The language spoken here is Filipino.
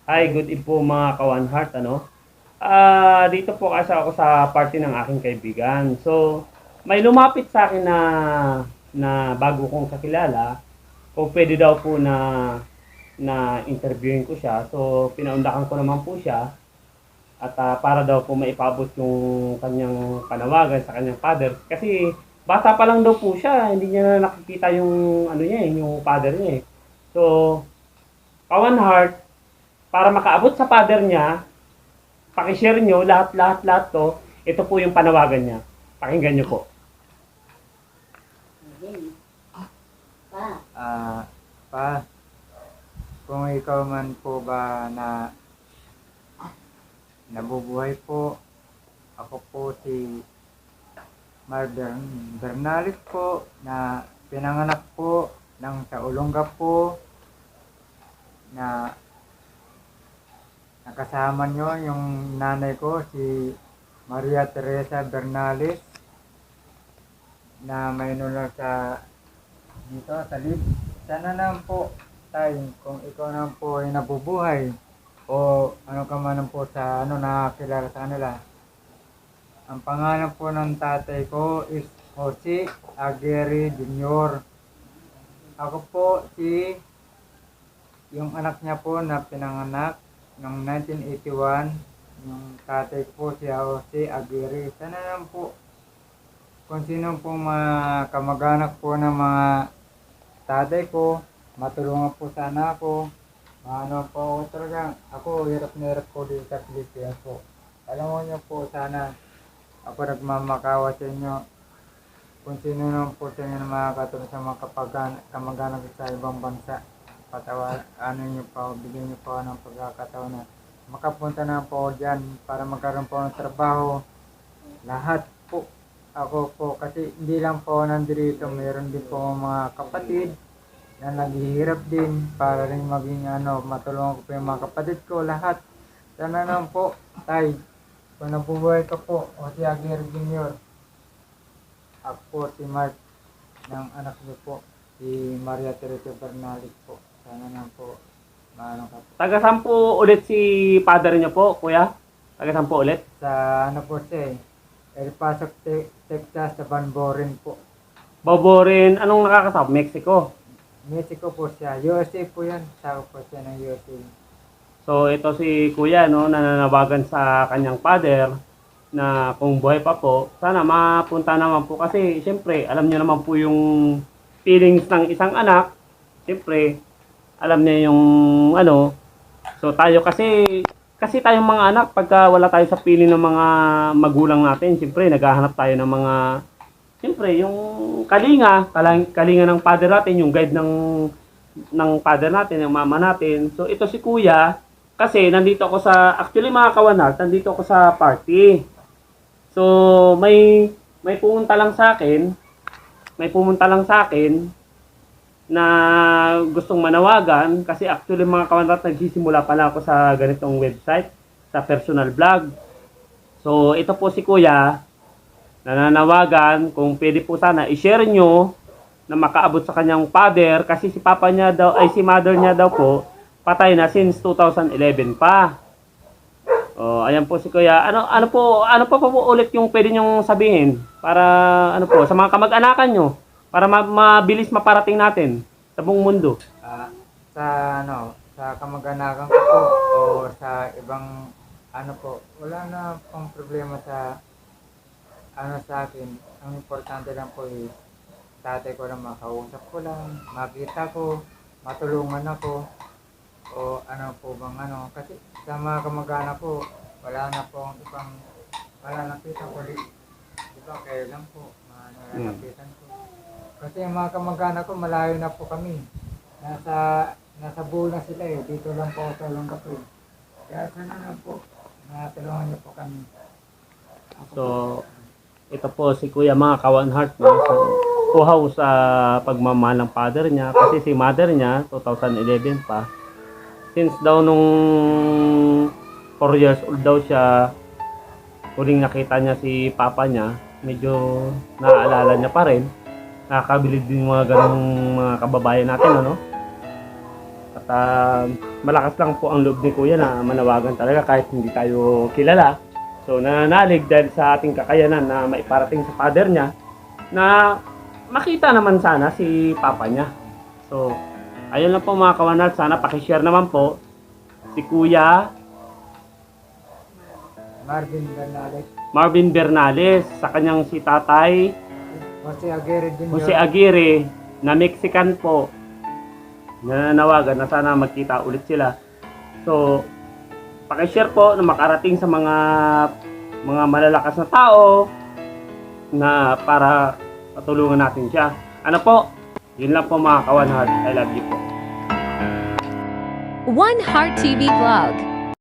Hi, good evening po mga ka-One Heart, ano? Dito po kasi ako sa party ng aking kaibigan. So, may lumapit sa akin na bago kong kakilala, kung pwede daw po na interviewin ko siya. So, pinaundakan ko naman po siya at para daw po maipabot yung kanyang panawagan sa kanyang father. Kasi bata pa lang daw po siya, hindi niya na nakikita yung ano niya, yung father niya. So, ka-One Heart, para makaabot sa father niya, paki-share nyo lahat to. Ito po yung panawagan niya. Pakinggan nyo po. Pa, Pa, kung ikaw man po ba na nabubuhay po, ako po si Marder Bernales po na pinanganak po ng sa Olonga po na nakasama nyo yung nanay ko si Maria Teresa Bernales na may nunod sa dito sa lib. Sana naman po tayo kung ikaw naman po ay nabubuhay o ano ka man po sa ano nakakilala sa kanila. Ang pangalan po ng tatay ko is Jose Aguirre Jr. Ako po si yung anak niya po na pinanganak noong 1981. Yung tatay po si Jose Aguirre. Sana naman po kung sino po mga kamag-anak po ng mga tatay ko, matulungan po sana ako. Ano po ako talaga, ako hirap na hirap po dito sa Pilipinas po. Alam mo niyo po sana, ako nagmamakawa sa inyo. Kung sino naman po sa inyo na makakatulong sa mga kamag-anak sa ibang bansa. Ano niyo po, bigyan niyo po ng pagkakataon na makapunta na po dyan para magkaroon po ng trabaho. Lahat po. Ako po, kasi hindi lang po nandito, mayroon din po mga kapatid na naghihirap din para rin maging matulungan ko po yung mga kapatid ko, lahat. Sana naman po, tay, kung nabubuhay ka po, o si Aguirre Jr., ako po si Mark, ng anak niyo po, si Maria Teresa Bernales po. Sana naman po, maano ka po. Taga-sampu ulit si father niyo po, kuya? Taga-sampu ulit? Sa ano po siya El Paso, Texas, sa Van Buren po. Boborin, anong nakakasama? Mexico. Mexico po siya. USA po yan. Tawag po siya ng USA. So, ito si kuya, no, nananawagan sa kanyang father na kung buhay pa po, sana mapunta naman po kasi siyempre, alam niyo naman po yung feelings ng isang anak. Siyempre, alam niya yung ano. So, tayo kasi tayong mga anak, pagka wala tayo sa piling ng mga magulang natin, siyempre, naghahanap tayo ng mga, siyempre, yung kalinga ng father natin, yung guide ng father natin, ng mama natin. So, ito si kuya, kasi nandito ako actually mga kawanat, nandito ako sa party. So, may pumunta lang sa akin, may pumunta lang sa akin, na gustong manawagan kasi actually mga kawanat nagsisimula pala ako sa ganitong website, sa personal blog. So ito po si kuya nananawagan kung pwede po sana i-share nyo na makaabot sa kanyang father kasi si papa niya daw ay si mother niya daw po patay na since 2011 pa. Oh, ayan po si kuya. Ano pa po ulit yung pwede nyong sabihin para ano po sa mga kamag-anakan nyo para mabilis maparating natin sa buong mundo. Ah, sa sa kamag-anakan ko po o sa ibang po, wala na pong problema sa sa akin. Ang importante lang po is tatay ko lang makausap ko lang, makita ko, matulungan ako o po bang kasi sa mga kamag-anak ko wala na pong ibang malalapitan ko di ba kayo lang po malalapitan ko kasi yung mga kamag-anak ko malayo na po kami nasa buo na sila dito lang po sa Olonga po kaya sana na po natulungan niyo po kami. So, ito po si Kuya mga Kawan Heart, no? So, kuhaw sa pagmamahal ng father niya kasi si mother niya 2011 pa. Since daw nung 4 years old daw siya huling nakita niya si papa niya, medyo naaalala niya pa rin. Nakakabilib din mga ganong mga kababayan natin, ano? At At malakas lang po ang loob ni Kuya na manawagan talaga kahit hindi tayo kilala. So nananalig dahil sa ating kakayanan na maiparating sa father niya na makita naman sana si papa niya. So ayun lang po mga kawanal, sana pakishare naman po si Kuya Marvin Bernales, sa kanyang si tatay Jose Aguirre Jr. Jose Aguirre na Mexican po, nananawagan na sana magkita ulit sila. So pakishare po na makarating sa mga malalakas na tao na para patulungan natin siya. Ano po? Yun lang po mga kawanhad. I love you po. One Heart TV Vlog.